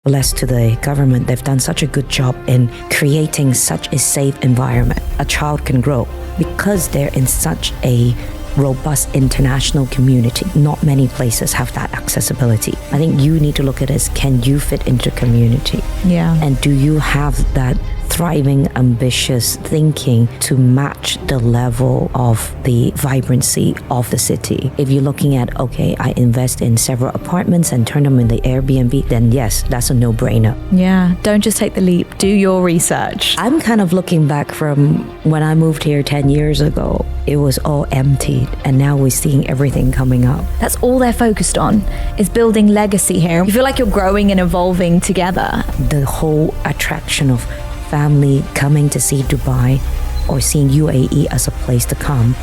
Blessed to the government, they've done such a good job in creating such a safe environment a child can grow. Because they're in such a robust international community, not many places have that accessibility. I think you need to look at it as, can you fit into community? Yeah. And do you have that thriving, ambitious thinking to match the level of the vibrancy of the city? If you're looking at, okay, I invest in several apartments and turn them into Airbnb, then yes, that's a no-brainer. Yeah, don't just take the leap, do your research. I'm kind of looking back from when I moved here 10 years ago. It was all empty, and now we're seeing everything coming up. That's all they're focused on, is building legacy here. You feel like you're growing and evolving together. The whole attraction of family coming to see Dubai or seeing UAE as a place to come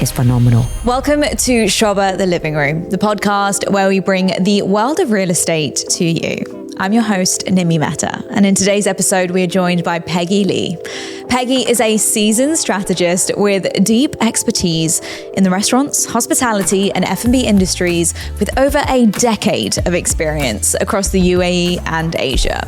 is phenomenal. Welcome to Sobha The Living Room, the podcast where we bring the world of real estate to you. I'm your host, Nimi Mehta, and in today's episode, we are joined by Peggy Li. Peggy is a seasoned strategist with deep expertise in the restaurants, hospitality, and F&B industries with over a decade of experience across the UAE and Asia.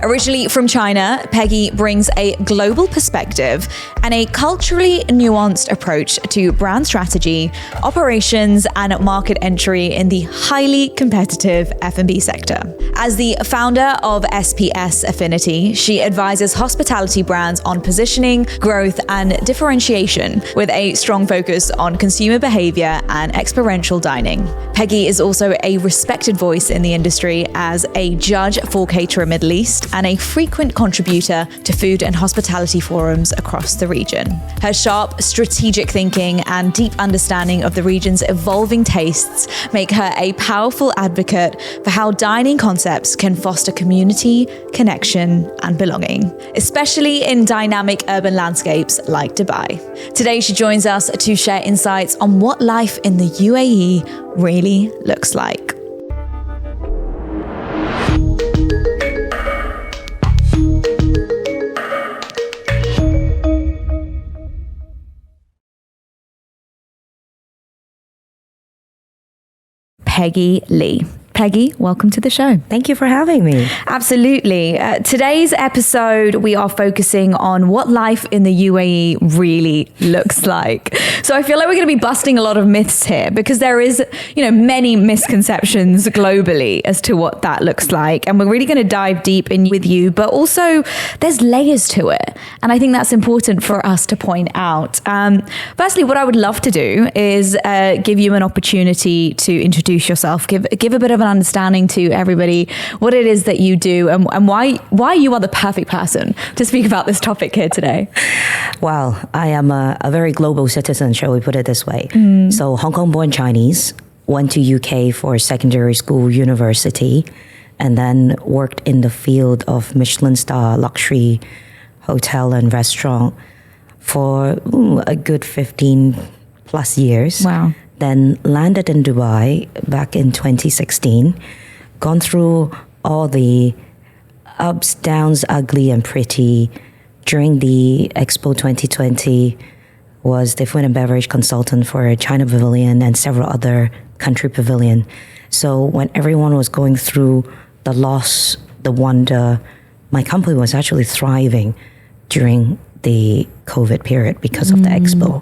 Originally from China, Peggy brings a global perspective and a culturally nuanced approach to brand strategy, operations, and market entry in the highly competitive F&B sector. As the founder of SPS Affinity, she advises hospitality brands on positioning, growth, and differentiation with a strong focus on consumer behavior and experiential dining. Peggy is also a respected voice in the industry as a judge for Caterer Middle East and a frequent contributor to food and hospitality forums across the region. Her sharp, strategic thinking and deep understanding of the region's evolving tastes make her a powerful advocate for how dining concepts can foster community, connection, and belonging, especially in dynamic urban landscapes like Dubai. Today, she joins us to share insights on what life in the UAE really looks like. Peggy Li. Peggy, welcome to the show. Thank you for having me. Absolutely. Today's episode, we are focusing on what life in the UAE really looks like. So I feel like we're going to be busting a lot of myths here because there is, many misconceptions globally as to what that looks like. And we're really going to dive deep in with you, but also there's layers to it. And I think that's important for us to point out. Firstly, what I would love to do is give you an opportunity to introduce yourself, give a bit of an understanding to everybody what it is that you do and why you are the perfect person to speak about this topic here today. Well, I am a very global citizen, shall we put it this way. So Hong Kong born Chinese, went to UK for secondary school, university, and then worked in the field of Michelin-starred luxury hotel and restaurant for a good 15 plus years. Wow. Then landed in Dubai back in 2016, gone through all the ups, downs, ugly and pretty. During the Expo 2020, was the food and beverage consultant for China Pavilion and several other country pavilion. So when everyone was going through the loss, the wonder, my company was actually thriving during the COVID period because of the Expo.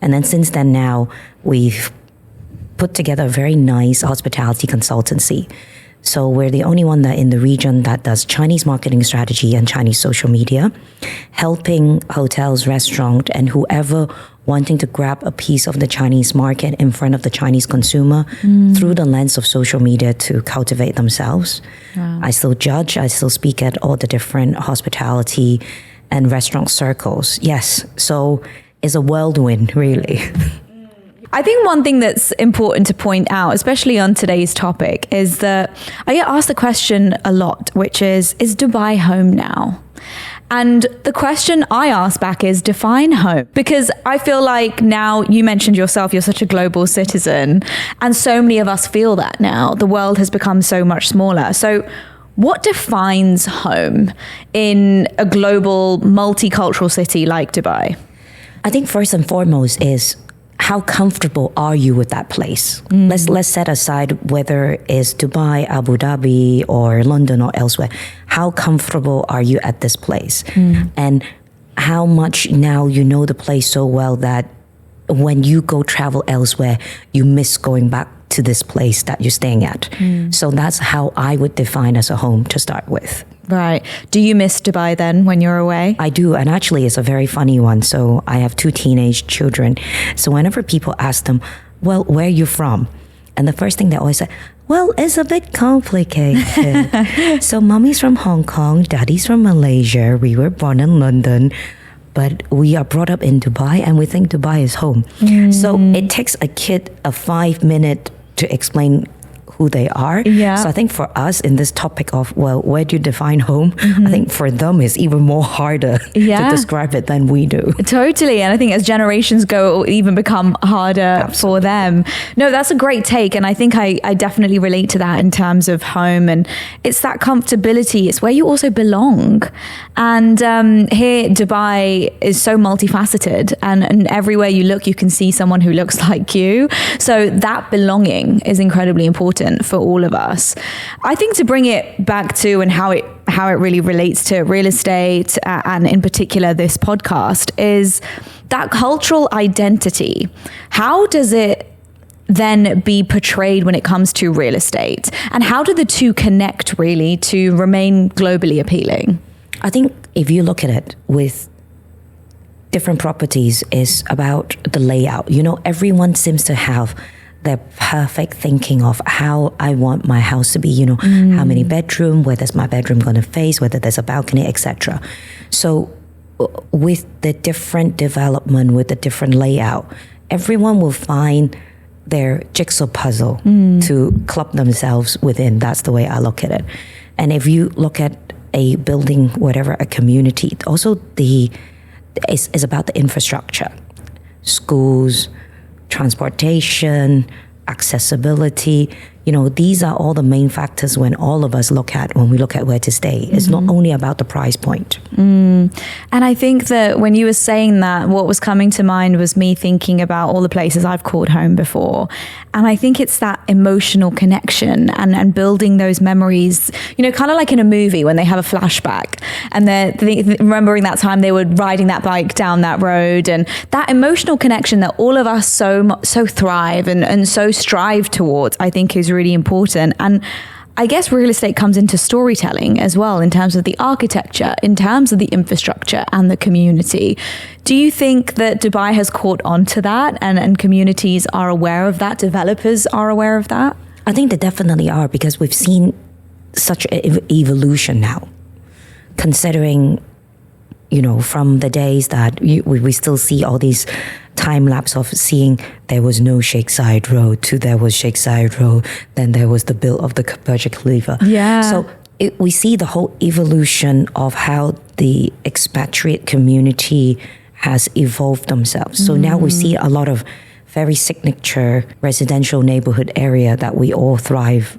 And then since then now, we've put together a very nice hospitality consultancy. So we're the only one that in the region that does Chinese marketing strategy and Chinese social media, helping hotels, restaurants, and whoever wanting to grab a piece of the Chinese market in front of the Chinese consumer through the lens of social media to cultivate themselves. Wow. I still judge, I still speak at all the different hospitality and restaurant circles. Yes, so it's a whirlwind, really. I think one thing that's important to point out, especially on today's topic, is that I get asked the question a lot, which is Dubai home now? And the question I ask back is, define home. Because I feel like now, you mentioned yourself, you're such a global citizen, and so many of us feel that now. The world has become so much smaller. So what defines home in a global, multicultural city like Dubai? I think first and foremost is how comfortable are you with that place? Let's set aside whether it's Dubai, Abu Dhabi, or London or elsewhere. How comfortable are you at this place? And how much now you know the place so well that when you go travel elsewhere, you miss going back to this place that you're staying at. So that's how I would define as a home to start with. Right. Do you miss Dubai then when you're away? I do. And actually, it's a very funny one. So I have 2 teenage children. So whenever people ask them, well, where are you from? And the first thing they always say, well, it's a bit complicated. So mommy's from Hong Kong, daddy's from Malaysia. We were born in London, but we are brought up in Dubai and we think Dubai is home. So it takes a kid a 5-minute to explain who they are. So I think for us in this topic of, well, where do you define home? I think for them it's even more harder to describe it than we do. Totally. And I think as generations go, it will even become harder for them. No, that's a great take. And I think I definitely relate to that in terms of home. And it's that comfortability. It's where you also belong. And here, Dubai is so multifaceted. And everywhere you look, you can see someone who looks like you. So that belonging is incredibly important for all of us. I think to bring it back to and how it really relates to real estate and in particular this podcast is that cultural identity. How does it then be portrayed when it comes to real estate? And how do the two connect really to remain globally appealing? I think if you look at it with different properties, is about the layout. You know, everyone seems to have their perfect thinking of how I want my house to be, you know, how many bedroom, where does my bedroom going to face, whether there's a balcony, etc. So with the different development, with the different layout, everyone will find their jigsaw puzzle to club themselves within. That's the way I look at it. And if you look at a building, whatever, a community, also it's about the infrastructure, schools, transportation, accessibility. You know, these are all the main factors when all of us look at when we look at where to stay. It's not only about the price point. And I think that when you were saying that, what was coming to mind was me thinking about all the places I've called home before. And I think it's that emotional connection and building those memories, you know, kind of like in a movie when they have a flashback and they're remembering that time they were riding that bike down that road, and that emotional connection that all of us so thrive and so strive towards, I think is really important. And I guess real estate comes into storytelling as well, in terms of the architecture, in terms of the infrastructure and the community. Do you think that Dubai has caught on to that and communities are aware of that? Developers are aware of that? I think they definitely are, because we've seen such an evolution now, considering, you know, from the days that we still see all these time lapse of seeing there was no Sheikh Zayed Road to there was Sheikh Zayed Road, then there was the build of the Burj Khalifa. So we see the whole evolution of how the expatriate community has evolved themselves. So now we see a lot of very signature residential neighborhood area that we all thrive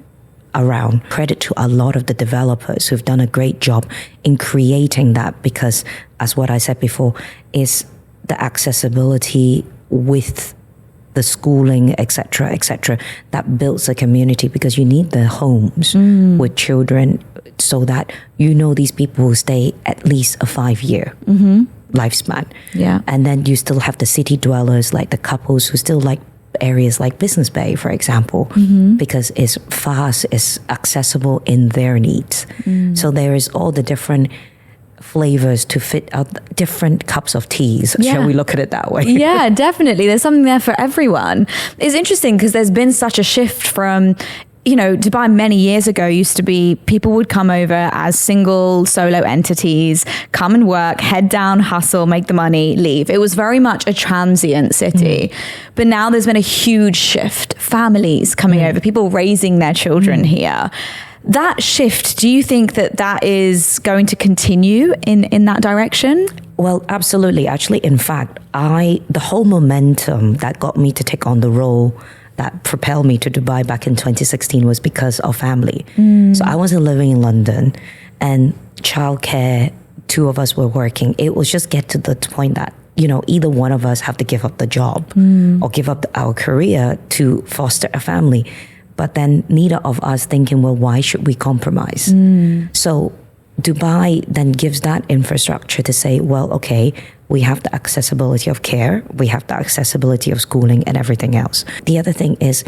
around. Credit to a lot of the developers who've done a great job in creating that, because as what I said before, is the accessibility with the schooling, etc., that builds a community, because you need the homes with children so that you know these people will stay at least a 5-year lifespan. And then you still have the city dwellers, like the couples who still like areas like Business Bay, for example, because it's fast, it's accessible in their needs. So there is all the different flavors to fit out different cups of teas. Shall we look at it that way? Yeah, definitely. There's something there for everyone. It's interesting because there's been such a shift from, you know, Dubai many years ago used to be people would come over as single solo entities, come and work, head down, hustle, make the money, leave. It was very much a transient city. But now there's been a huge shift. Families coming over, people raising their children here. That shift, do you think that is going to continue in that direction? Well, absolutely. Actually, in fact, the whole momentum that got me to take on the role that propelled me to Dubai back in 2016 was because of family. So I wasn't living in London, and childcare, 2 of us were working. It was just get to the point that either one of us have to give up the job or give up our career to foster a family. But then neither of us thinking, well, why should we compromise? So Dubai then gives that infrastructure to say, well, okay, we have the accessibility of care, we have the accessibility of schooling and everything else. The other thing is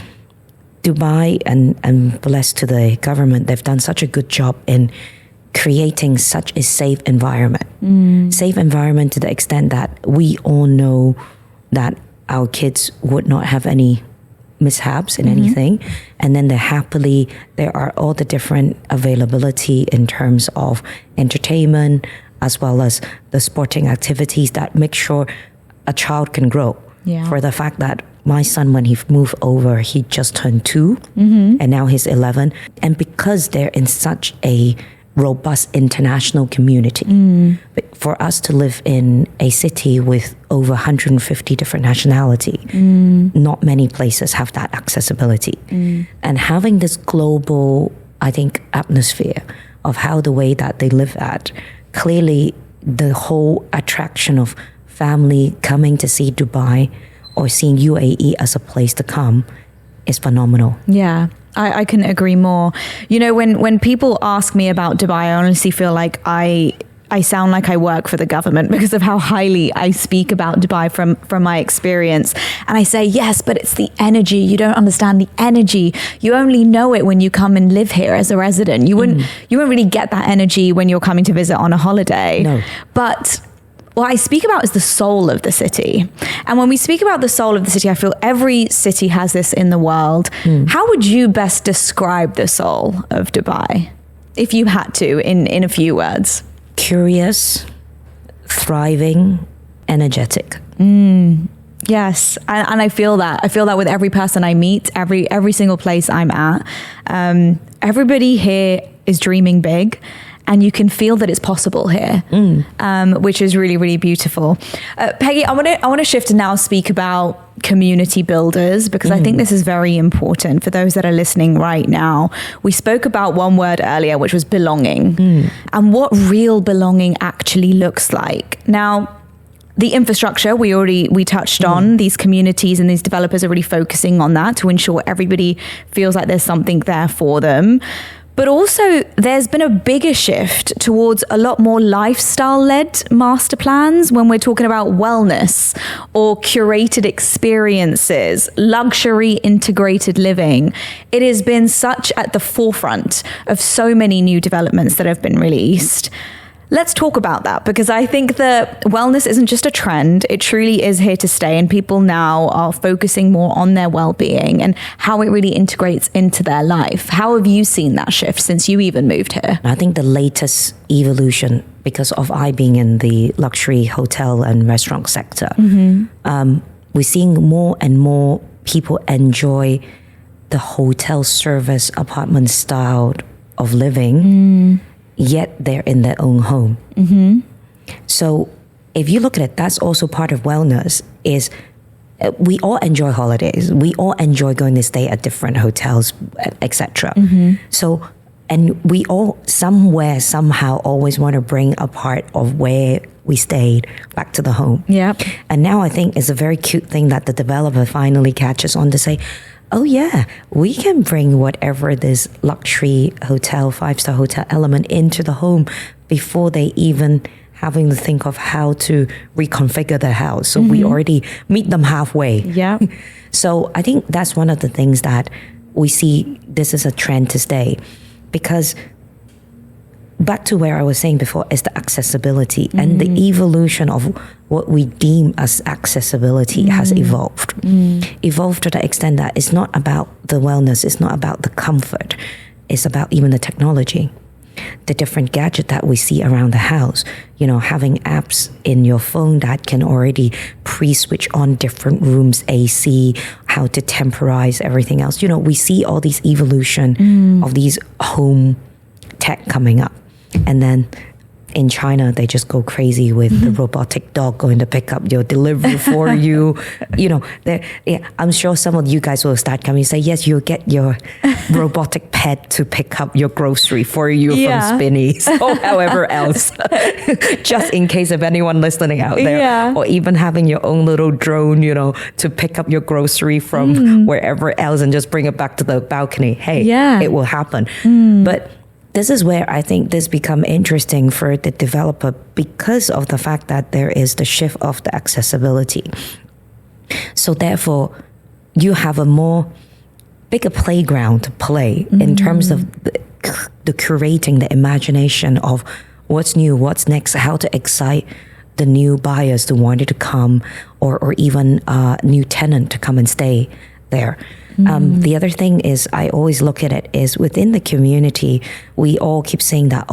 Dubai, and blessed to the government, they've done such a good job in creating such a safe environment. Safe environment to the extent that we all know that our kids would not have any mishaps in anything, and then there are all the different availability in terms of entertainment as well as the sporting activities that make sure a child can grow. For the fact that my son, when he moved over, he just turned 2 and now he's 11, and because they're in such a robust international community. But for us to live in a city with over 150 different nationality, not many places have that accessibility. And having this global, I think, atmosphere of how the way that they live at, clearly the whole attraction of family coming to see Dubai or seeing UAE as a place to come is phenomenal. Yeah. I couldn't agree more. When people ask me about Dubai, I honestly feel like I sound like I work for the government because of how highly I speak about Dubai from my experience. And I say, yes, but it's the energy. You don't understand the energy. You only know it when you come and live here as a resident. You won't really get that energy when you're coming to visit on a holiday. No. But what I speak about is the soul of the city. And when we speak about the soul of the city, I feel every city has this in the world. How would you best describe the soul of Dubai, if you had to, in a few words? Curious, thriving, energetic. Yes, and I feel that. I feel that with every person I meet, every single place I'm at. Everybody here is dreaming big. And you can feel that it's possible here, which is really, really beautiful. Peggy, I want to shift and now speak about community builders, because I think this is very important for those that are listening right now. We spoke about one word earlier, which was belonging, and what real belonging actually looks like. Now, the infrastructure we touched on, these communities and these developers are really focusing on that to ensure everybody feels like there's something there for them. But also, there's been a bigger shift towards a lot more lifestyle-led master plans when we're talking about wellness or curated experiences, luxury integrated living. It has been such at the forefront of so many new developments that have been released. Let's talk about that, because I think that wellness isn't just a trend. It truly is here to stay, and people now are focusing more on their well-being and how it really integrates into their life. How have you seen that shift since you even moved here? I think the latest evolution, because of I being in the luxury hotel and restaurant sector, we're seeing more and more people enjoy the hotel service apartment style of living, yet they're in their own home. So if you look at it, that's also part of wellness. Is we all enjoy holidays, we all enjoy going to stay at different hotels, etc. So, and we all somewhere somehow always want to bring a part of where we stayed back to the home. And now I think it's a very cute thing that the developer finally catches on to say, oh yeah, we can bring whatever this luxury hotel, 5-star hotel element into the home before they even having to think of how to reconfigure the house. So we already meet them halfway. So I think that's one of the things that we see this is a trend to stay, because back to where I was saying before is the accessibility and the evolution of what we deem as accessibility has evolved. Evolved to the extent that it's not about the wellness, it's not about the comfort, it's about even the technology. The different gadget that we see around the house, having apps in your phone that can already pre-switch on different rooms, AC, how to temporize everything else. We see all these evolution of these home tech coming up. And then in China, they just go crazy with the robotic dog going to pick up your delivery for you. You know, I'm sure some of you guys will start coming and say, yes, you'll get your robotic pet to pick up your grocery for you from Spinneys or however else, just in case of anyone listening out there. Yeah. Or even having your own little drone, you know, to pick up your grocery from wherever else and just bring it back to the balcony. Hey, it will happen. But this is where I think this become interesting for the developer because of the fact that there is the shift of the accessibility. So therefore, you have a more bigger playground to play in terms of the curating, the imagination of what's new, what's next, how to excite the new buyers to want to come or even a new tenant to come and stay there. The other thing is, I always look at it is within the community, we all keep saying that,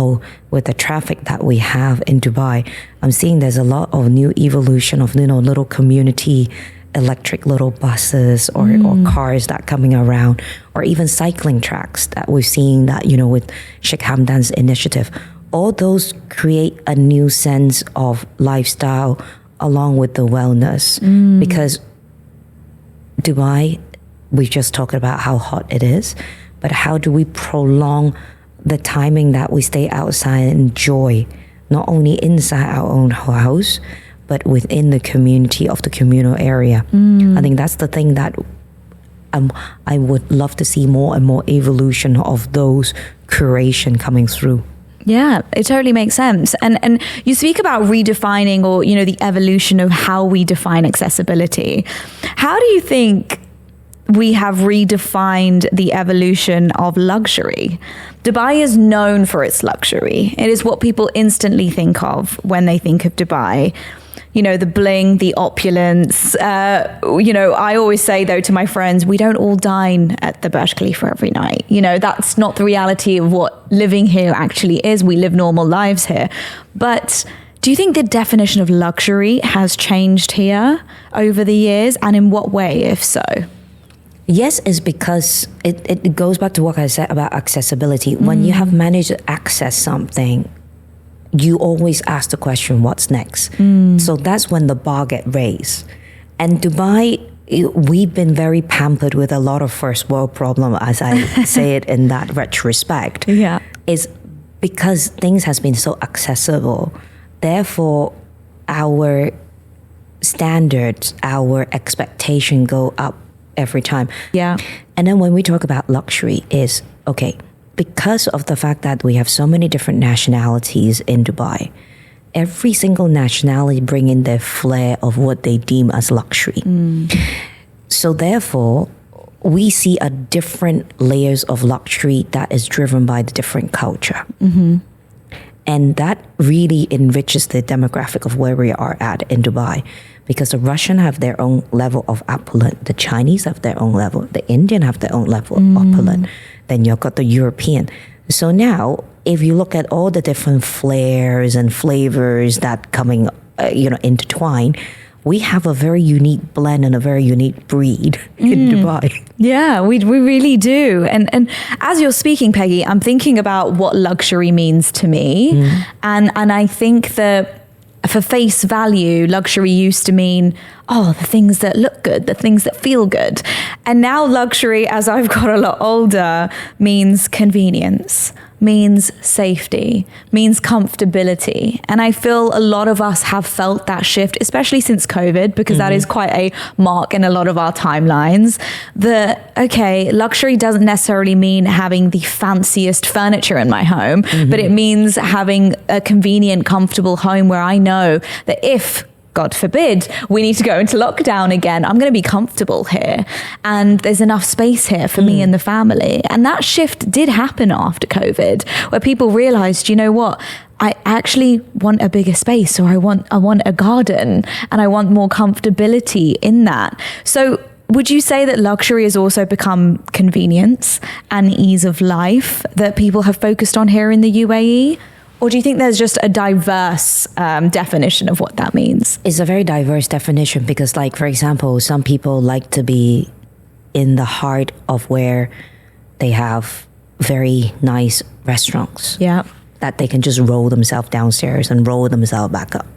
with the traffic that we have in Dubai, I'm seeing there's a lot of new evolution of, you know, little community electric little buses or cars that coming around, or even cycling tracks that we're seeing that, you know, with Sheikh Hamdan's initiative. All those create a new sense of lifestyle along with the wellness because Dubai, we've just talked about how hot it is, but how do we prolong the timing that we stay outside and enjoy, not only inside our own house, but within the community of the communal area? I think that's the thing that I would love to see more and more evolution of those curation coming through. Yeah, it totally makes sense. And you speak about redefining, or, you know, the evolution of how we define accessibility. How do you think we have redefined the evolution of luxury? Dubai is known for its luxury. It is what people instantly think of when they think of Dubai. You know, the bling, the opulence. You know, I always say, though, to my friends, we don't all dine at the Burj Khalifa every night. You know, that's not the reality of what living here actually is. We live normal lives here. But do you think the definition of luxury has changed here over the years? And in what way, if so? Yes, is because it goes back to what I said about accessibility. When you have managed to access something, you always ask the question, what's next? So that's when the bar get raised. And Dubai, we've been very pampered with a lot of first world problem, as I say it in that retrospect. Yeah, is because things has been so accessible. Therefore, our standards, our expectation go up every time. Yeah. And then when we talk about luxury is, okay, because of the fact that we have so many different nationalities in Dubai, every single nationality bring in their flair of what they deem as luxury. So therefore, we see a different layers of luxury that is driven by the different culture. And that really enriches the demographic of where we are at in Dubai. Because the Russian have their own level of opulent, the Chinese have their own level, the Indian have their own level of opulent, then you've got the European. So now, if you look at all the different flares and flavors that coming, intertwine, we have a very unique blend and a very unique breed in Dubai. Yeah, we really do. And as you're speaking, Peggy, I'm thinking about what luxury means to me. And I think that for face value, luxury used to mean, the things that look good, the things that feel good. And now luxury, as I've got a lot older, means convenience, means safety, means comfortability. And I feel a lot of us have felt that shift, especially since COVID, because that is quite a mark in a lot of our timelines. Luxury doesn't necessarily mean having the fanciest furniture in my home, but it means having a convenient, comfortable home where I know that if, God forbid, we need to go into lockdown again, I'm going to be comfortable here. And there's enough space here for me and the family. And that shift did happen after COVID, where people realized, you know what? I actually want a bigger space, or I want a garden, and I want more comfortability in that. So would you say that luxury has also become convenience and ease of life that people have focused on here in the UAE? Or do you think there's just a diverse definition of what that means? It's a very diverse definition because, like, for example, some people like to be in the heart of where they have very nice restaurants. Yeah. that they can just roll themselves downstairs and roll themselves back up.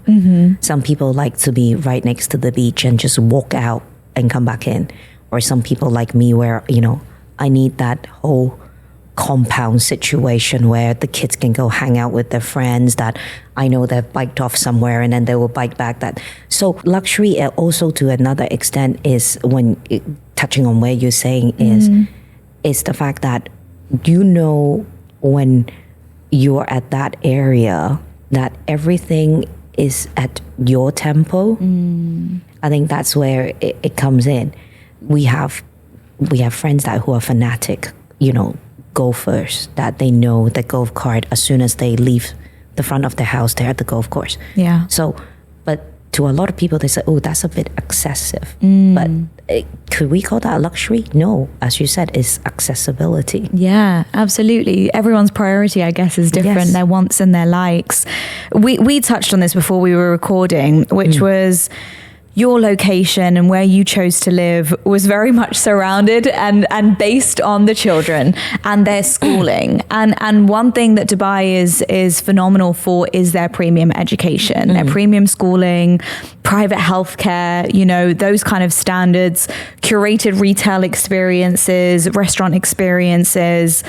Some people like to be right next to the beach and just walk out and come back in. Or some people like me where, I need that whole compound situation where the kids can go hang out with their friends that I know they've biked off somewhere and then they will bike back that. So luxury also to another extent is touching on where you're saying is the fact that when you're at that area that everything is at your tempo. I think that's where it comes in. We have friends who are fanatic, golfers, that they know the golf cart as soon as they leave the front of their house, they're at the golf course. Yeah. So, but to a lot of people, they say, oh, that's a bit excessive. But could we call that a luxury? No, as you said, it's accessibility. Yeah, absolutely. Everyone's priority, I guess, is different. Yes. Their wants and their likes. We touched on this before we were recording, which was your location and where you chose to live was very much surrounded and based on the children and their schooling. And one thing that Dubai is phenomenal for is their premium education, their premium schooling, private healthcare, those kind of standards, curated retail experiences, restaurant experiences.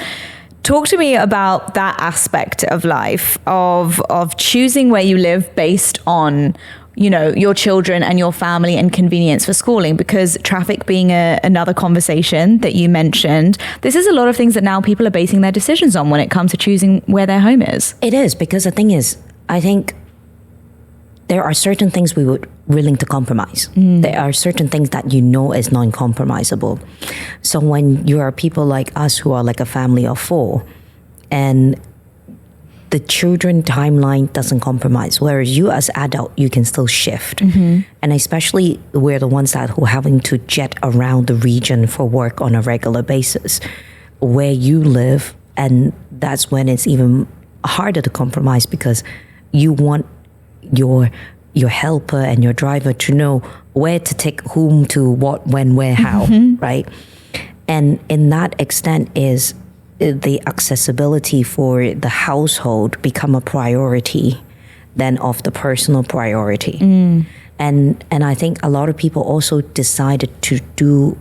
Talk to me about that aspect of life, of choosing where you live based on your children and your family and convenience for schooling, because traffic being another conversation that you mentioned, this is a lot of things that now people are basing their decisions on when it comes to choosing where their home is. It is, because the thing is, I think there are certain things we would willing to compromise. There are certain things that is non-compromisable. So when you are people like us who are like a family of 4 and the children timeline doesn't compromise, whereas you as adult, you can still shift. And especially we're the ones who are having to jet around the region for work on a regular basis where you live. And that's when it's even harder to compromise, because you want your helper and your driver to know where to take whom to what, when, where, how, right? And in that extent is the accessibility for the household become a priority than of the personal priority. And I think a lot of people also decided to do,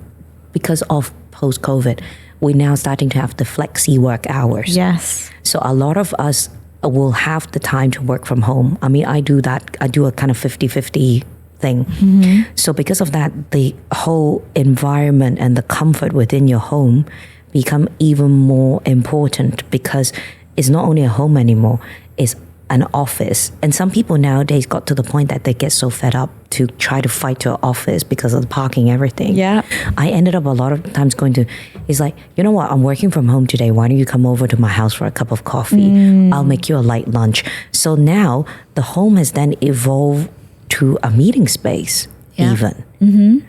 because of post-COVID, we're now starting to have the flexi work hours. Yes. So a lot of us will have the time to work from home. I mean, I do that. I do a kind of 50-50 thing. So because of that, the whole environment and the comfort within your home become even more important, because it's not only a home anymore, it's an office. And some people nowadays got to the point that they get so fed up to try to fight to an office because of the parking, everything. Yeah. I ended up a lot of times going to, it's like, you know what, I'm working from home today. Why don't you come over to my house for a cup of coffee? I'll make you a light lunch. So now the home has then evolved to a meeting space even.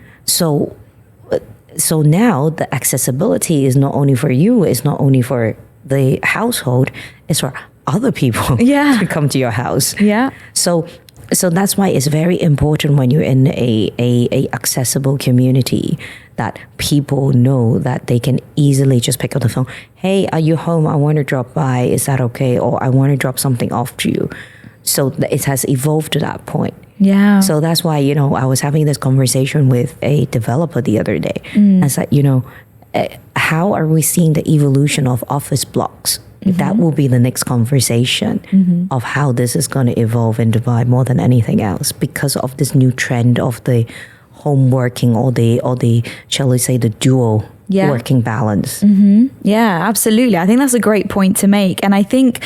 So now the accessibility is not only for you, it's not only for the household, it's for other people to come to your house. Yeah. So that's why it's very important when you're in a accessible community that people know that they can easily just pick up the phone. Hey, are you home? I want to drop by. Is that okay? Or I want to drop something off to you. So it has evolved to that point. Yeah. So that's why, I was having this conversation with a developer the other day. I said, how are we seeing the evolution of office blocks? That will be the next conversation of how this is going to evolve in Dubai more than anything else, because of this new trend of the home working or the shall we say the dual working balance. Yeah, absolutely. I think that's a great point to make. And I think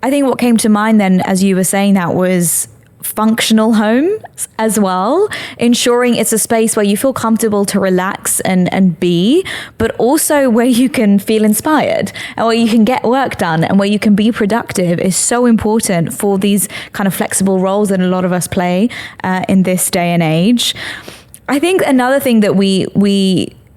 what came to mind then as you were saying that was functional homes as well, ensuring it's a space where you feel comfortable to relax and be, but also where you can feel inspired and where you can get work done and where you can be productive is so important for these kind of flexible roles that a lot of us play in this day and age. I think another thing that we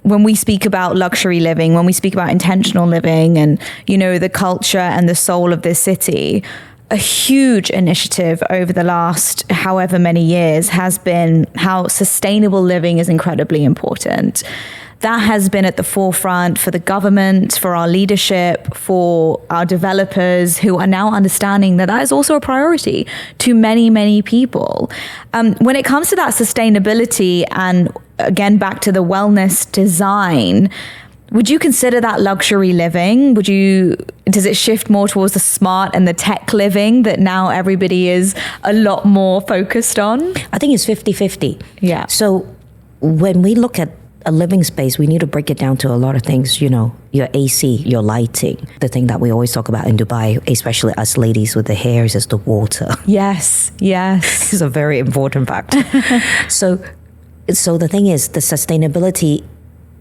when we speak about luxury living, when we speak about intentional living and, the culture and the soul of this city, a huge initiative over the last however many years has been how sustainable living is incredibly important. that has been at the forefront for the government, for our leadership, for our developers who are now understanding that is also a priority to many, many people. When it comes to that sustainability and again, back to the wellness design, would you consider that luxury living? Does it shift more towards the smart and the tech living that now everybody is a lot more focused on? I think it's 50-50. Yeah. So when we look at a living space, we need to break it down to a lot of things, your AC, your lighting. The thing that we always talk about in Dubai, especially us ladies with the hairs, is the water. Yes. It's a very important factor. So the thing is, the sustainability,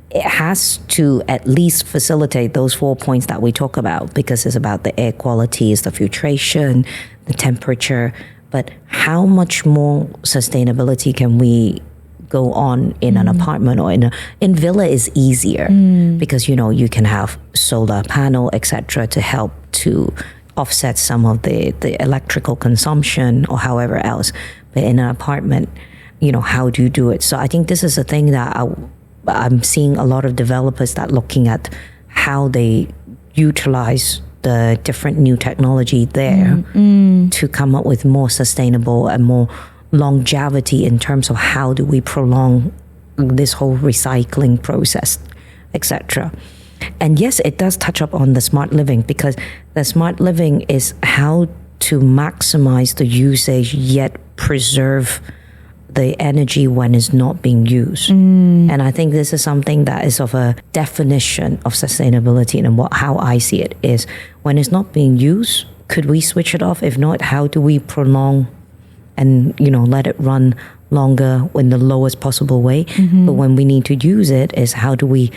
it has to at least facilitate those 4 points that we talk about, because it's about the air quality, it's the filtration, the temperature. But how much more sustainability can we go on in an apartment or in villa is easier because, you can have solar panel, etc., to help to offset some of the electrical consumption or however else. But in an apartment, how do you do it? So I think this is a thing that I'm seeing a lot of developers that looking at how they utilize the different new technology there to come up with more sustainable and more longevity in terms of how do we prolong this whole recycling process, etc. And yes, it does touch up on the smart living, because the smart living is how to maximize the usage yet preserve the energy when it's not being used. And I think this is something that is of a definition of sustainability, and how I see it is, when it's not being used, could we switch it off? If not, how do we prolong and let it run longer in the lowest possible way? But when we need to use it, is how do we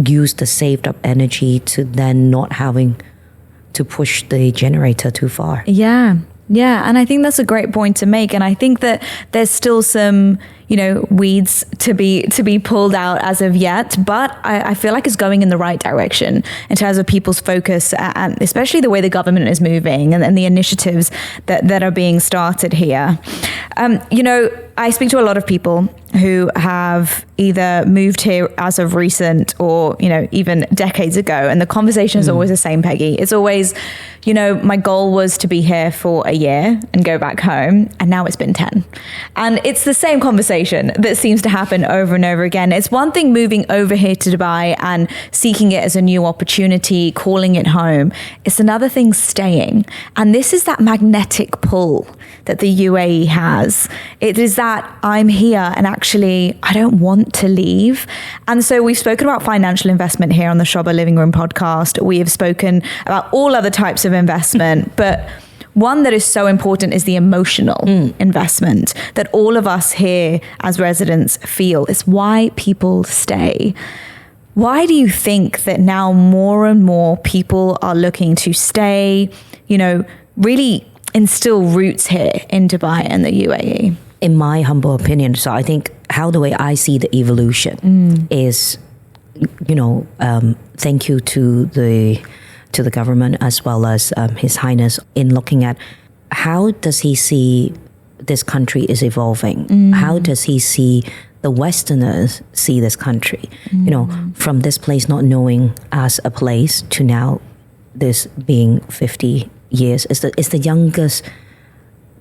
use the saved up energy to then not having to push the generator too far? Yeah, and I think that's a great point to make. And I think that there's still some, weeds to be pulled out as of yet, but I feel like it's going in the right direction in terms of people's focus, and especially the way the government is moving and the initiatives that are being started here. I speak to a lot of people who have either moved here as of recent or, even decades ago. And the conversation is always the same, Peggy. It's always, my goal was to be here for a year and go back home. And now it's been 10. And it's the same conversation that seems to happen over and over again. It's one thing moving over here to Dubai and seeking it as a new opportunity, calling it home. It's another thing staying. And this is that magnetic pull that the UAE has. It is that I'm here and actually I don't want to leave. And so we've spoken about financial investment here on the Sobha Living Room podcast. We have spoken about all other types of investment, but one that is so important is the emotional investment that all of us here as residents feel. It's why people stay. Why do you think that now more and more people are looking to stay, really instill roots here in Dubai and the UAE? In my humble opinion, so I think how the way I see the evolution is, thank you to the government as well as His Highness in looking at how does he see this country is evolving? How does he see the Westerners see this country? From this place not knowing as a place to now this being 50 years. It's the youngest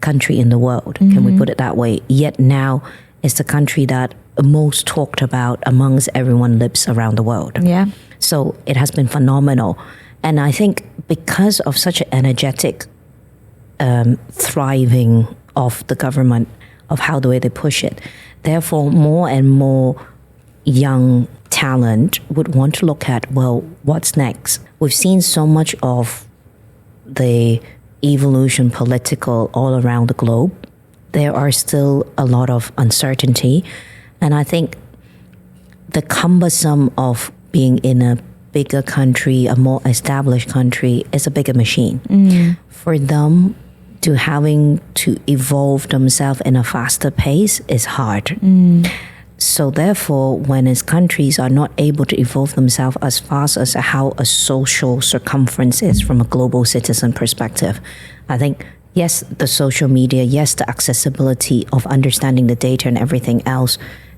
country in the world. Can we put it that way? Yet now it's the country that most talked about amongst everyone lives around the world. Yeah. So it has been phenomenal. And I think because of such an energetic thriving of the government, of how the way they push it, therefore more and more young talent would want to look at, well, what's next? We've seen so much of the evolution political all around the globe. There are still a lot of uncertainty. And I think the cumbersome of being in a bigger country, a more established country, is a bigger machine. For them to having to evolve themselves in a faster pace is hard. So therefore, when as countries are not able to evolve themselves as fast as how a social circumference is from a global citizen perspective, I think, yes, the social media, yes, the accessibility of understanding the data and everything else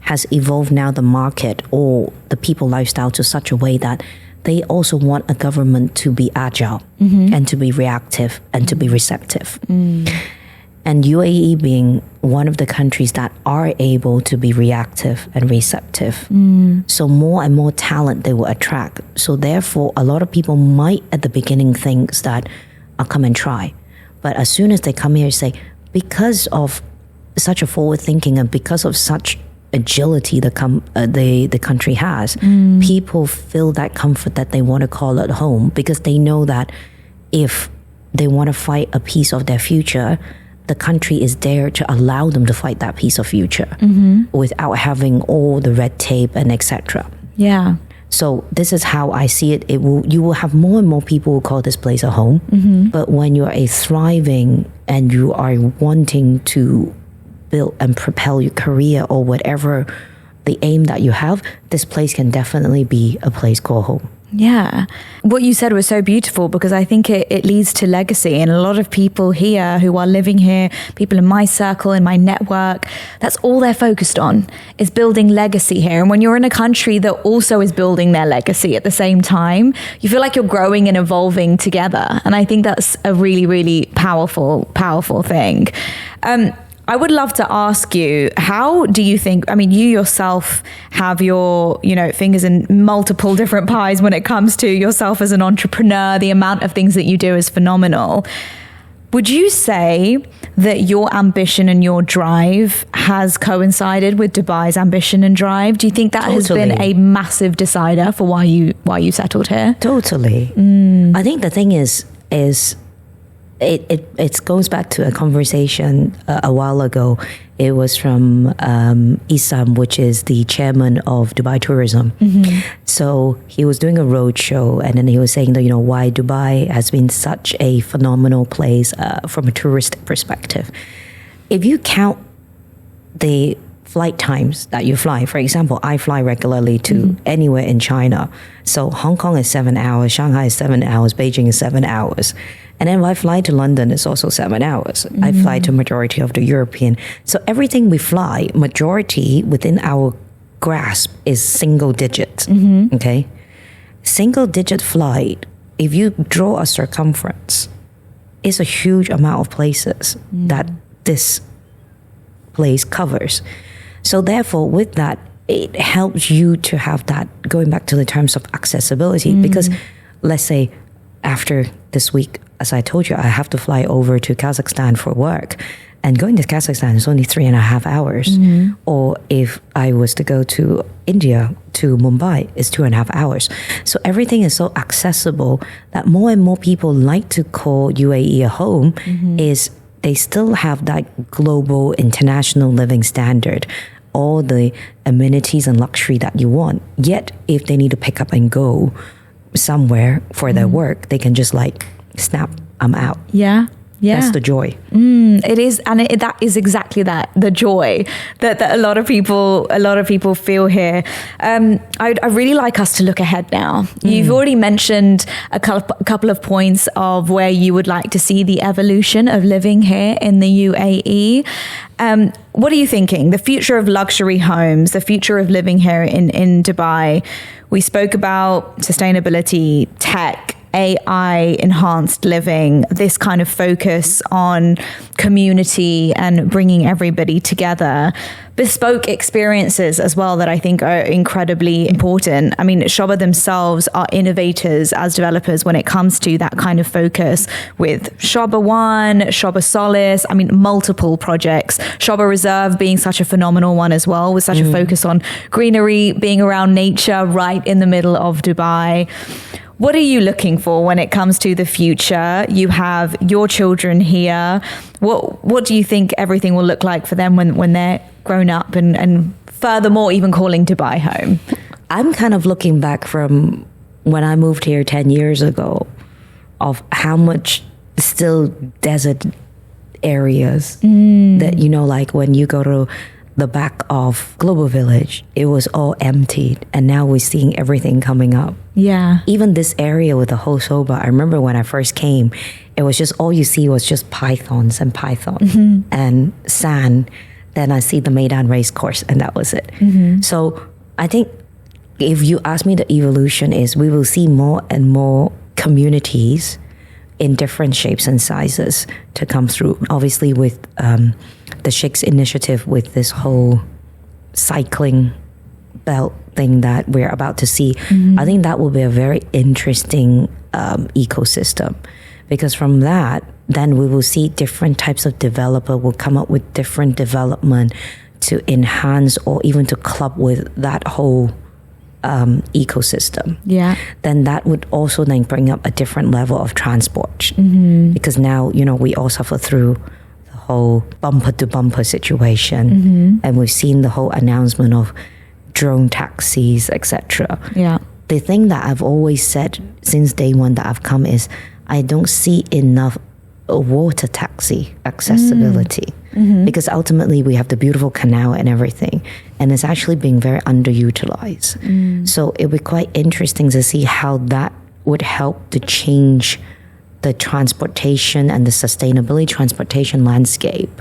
has evolved now the market or the people lifestyle to such a way that they also want a government to be agile and to be reactive and to be receptive. And UAE being one of the countries that are able to be reactive and receptive. So more and more talent they will attract. So therefore, a lot of people might at the beginning think that I'll come and try. But as soon as they come here, say, because of such a forward thinking and because of such agility the country has, people feel that comfort that they want to call it home, because they know that if they want to fight a piece of their future, the country is there to allow them to fight that piece of future without having all the red tape and etc. Yeah. So this is how I see it. You will have more and more people who call this place a home. But when you're a thriving and you are wanting to build and propel your career or whatever the aim that you have, this place can definitely be a place called home. Yeah. What you said was so beautiful, because I think it leads to legacy. And a lot of people here who are living here, people in my circle, in my network, that's all they're focused on, is building legacy here. And when you're in a country that also is building their legacy at the same time, you feel like you're growing and evolving together. And I think that's a really, really powerful thing. I would love to ask you, how do you think, I mean, you yourself have your, fingers in multiple different pies when it comes to yourself as an entrepreneur. The amount of things that you do is phenomenal. Would you say that your ambition and your drive has coincided with Dubai's ambition and drive? Do you think that has been a massive decider for why you settled here? Totally. I think the thing is it goes back to a conversation a while ago. It was from Isam, which is the chairman of Dubai Tourism. So he was doing a road show, and then he was saying that, why Dubai has been such a phenomenal place from a touristic perspective. If you count the flight times that you fly, for example, I fly regularly to anywhere in China. So Hong Kong is 7 hours, Shanghai is 7 hours, Beijing is 7 hours. And then if I fly to London, it's also 7 hours. I fly to majority of the European. So everything we fly, majority within our grasp is single digit. Okay? Single digit flight, if you draw a circumference, is a huge amount of places that this place covers. So therefore, with that, it helps you to have that, going back to the terms of accessibility, because let's say after this week, as I told you, I have to fly over to Kazakhstan for work. And going to Kazakhstan is only 3.5 hours. Or if I was to go to India, to Mumbai, it's 2.5 hours. So everything is so accessible that more and more people like to call UAE a home, is they still have that global international living standard, all the amenities and luxury that you want. Yet if they need to pick up and go somewhere for their work, they can just snap, I'm out. Yeah. That's the joy. It is, and that is exactly that, the joy that a lot of people feel here. I'd really like us to look ahead now. You've already mentioned a couple of points of where you would like to see the evolution of living here in the UAE. What are you thinking? The future of luxury homes, the future of living here in Dubai. We spoke about sustainability, tech, AI, enhanced living, this kind of focus on community and bringing everybody together. Bespoke experiences as well that I think are incredibly important. I mean, Sobha themselves are innovators as developers when it comes to that kind of focus with Sobha One, Sobha Solace, multiple projects. Sobha Reserve being such a phenomenal one as well, with such a focus on greenery, being around nature right in the middle of Dubai. What are you looking for when it comes to the future? You have your children here. What do you think everything will look like for them when they're grown up and furthermore even calling Dubai home? I'm kind of looking back from when I moved here 10 years ago of how much still desert areas that, when you go to the back of Global Village, it was all emptied, and now we're seeing everything coming up. Yeah. Even this area with the whole Sobha, I remember when I first came, it was just all you see was just pythons and and sand then I see the Maidan race course, and that was it. So I think if you ask me, the evolution is we will see more and more communities in different shapes and sizes to come through. Obviously, with the Sheikh's initiative, with this whole cycling belt thing that we're about to see, I think that will be a very interesting ecosystem, because from that, then we will see different types of developer will come up with different development to enhance or even to club with that whole ecosystem. Then that would also then bring up a different level of transport, because now, you know, we all suffer through the whole bumper to bumper situation, and we've seen the whole announcement of drone taxis, etc. The thing that I've always said since day one that I've come is I don't see enough water taxi accessibility, because ultimately we have the beautiful canal and everything, and it's actually being very underutilized. So it would be quite interesting to see how that would help to change the transportation and the sustainability transportation landscape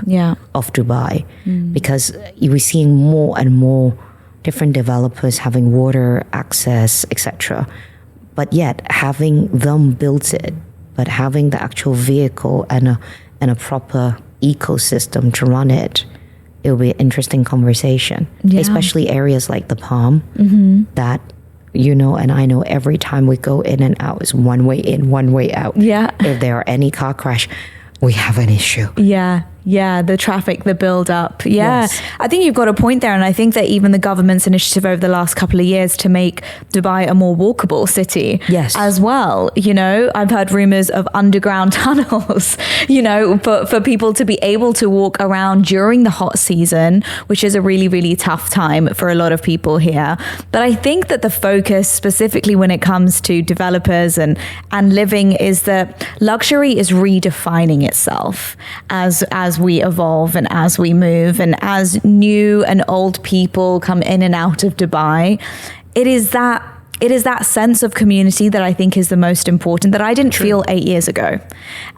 of Dubai, because we're seeing more and more different developers having water access, etc. But yet having them built it, but having the actual vehicle and a proper ecosystem to run it, it will be an interesting conversation. Especially areas like the Palm, that, you know, and I know every time we go in and out is one way in, one way out. If there are any car crash, we have an issue. The traffic, the build up. Yes. I think you've got a point there. And I think that even the government's initiative over the last couple of years to make Dubai a more walkable city as well. You know, I've heard rumors of underground tunnels, you know, for people to be able to walk around during the hot season, which is a really, really tough time for a lot of people here. But I think that the focus specifically when it comes to developers and living is that luxury is redefining itself as we evolve and as we move, and as new and old people come in and out of Dubai. It is that sense of community that I think is the most important, that I didn't feel 8 years ago,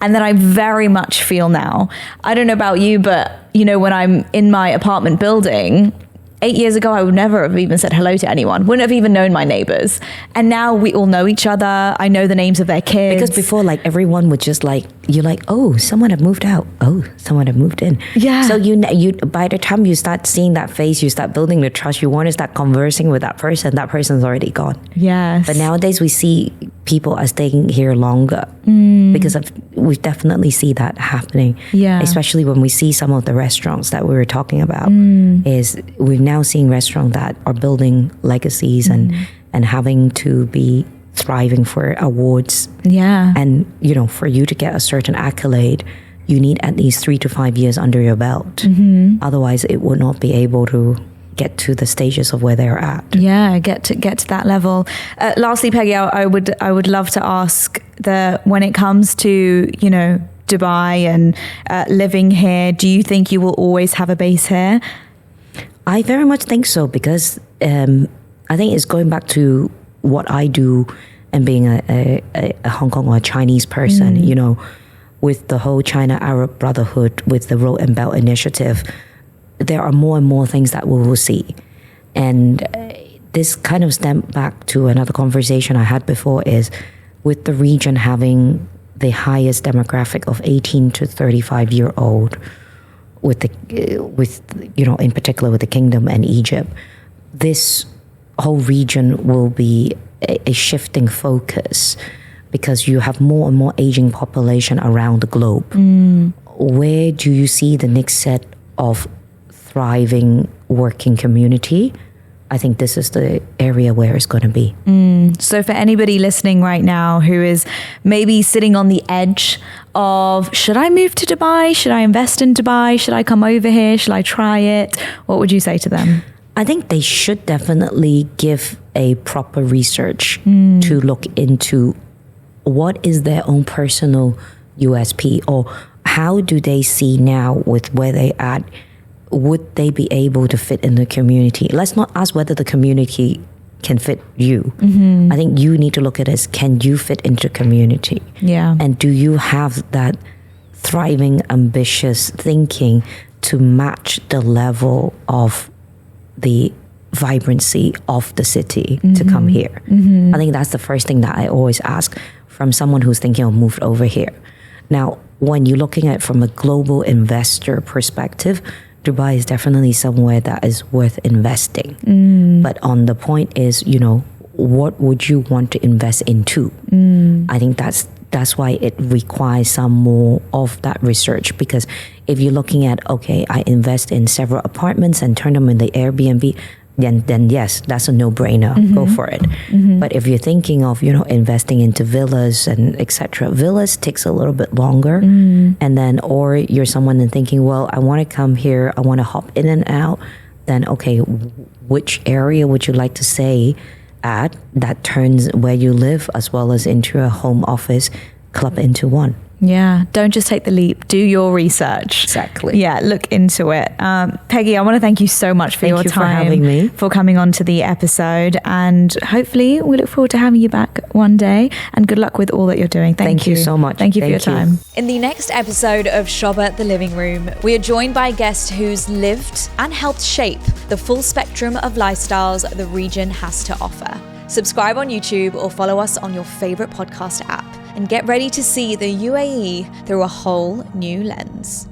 and that I very much feel now. I don't know about you, but you know, when I'm in my apartment building, 8 years ago, I would never have even said hello to anyone, wouldn't have even known my neighbors. And now we all know each other. I know the names of their kids. Because before, like, everyone would just like, you're like, oh, someone have moved out. Oh, someone have moved in. So you by the time you start seeing that face, you start building the trust, you want to start conversing with that person's already gone. But nowadays we see people are staying here longer, because we definitely see that happening. Especially when we see some of the restaurants that we were talking about, is we've now seeing restaurants that are building legacies and having to be thriving for awards. And, you know, for you to get a certain accolade, you need at least 3 to 5 years under your belt. Otherwise, it would not be able to get to the stages of where they're at. Get to that level. Lastly, Peggy, I would love to ask when it comes to, you know, Dubai and living here, do you think you will always have a base here? I very much think so, because I think it's going back to what I do and being a Hong Kong or a Chinese person, you know, with the whole China-Arab Brotherhood, with the Road and Belt Initiative, there are more and more things that we will see. And this kind of stemmed back to another conversation I had before, is with the region having the highest demographic of 18 to 35-year-old, with you know, in particular with the Kingdom and Egypt, this whole region will be a shifting focus, because you have more and more aging population around the globe. Where do you see the next set of thriving working community? I think this is the area where it's going to be. So for anybody listening right now who is maybe sitting on the edge of, should I move to Dubai? Should I invest in Dubai? Should I come over here? Should I try it? What would you say to them? I think they should definitely give a proper research to look into what is their own personal USP, or how do they see now with where they at, would they be able to fit in the community? Let's not ask whether the community can fit you. I think you need to look at it as, can you fit into community? And do you have that thriving, ambitious thinking to match the level of the vibrancy of the city to come here. I think that's the first thing that I always ask from someone who's thinking of moving over here. Now, when you're looking at it from a global investor perspective, Dubai is definitely somewhere that is worth investing. But on the point is, what would you want to invest into? I think that's why it requires some more of that research, because if you're looking at, okay, I invest in several apartments and turn them into Airbnb, then yes, that's a no-brainer. Go for it. But if you're thinking of, investing into villas and etc., villas takes a little bit longer. And then, or you're someone and thinking, well, I want to come here, I want to hop in and out, then okay, which area would you like to stay at that turns where you live as well as into a home office club into one? Yeah, don't just take the leap. Do your research. Exactly. Yeah, look into it. Peggy, I want to thank you so much for your time. For having me. For coming on to the episode. And hopefully we look forward to having you back one day. And good luck with all that you're doing. Thank you so much. Thank you for your time. In the next episode of Sobha The Living Room, we are joined by a guest who's lived and helped shape the full spectrum of lifestyles the region has to offer. Subscribe on YouTube or follow us on your favorite podcast app and get ready to see the UAE through a whole new lens.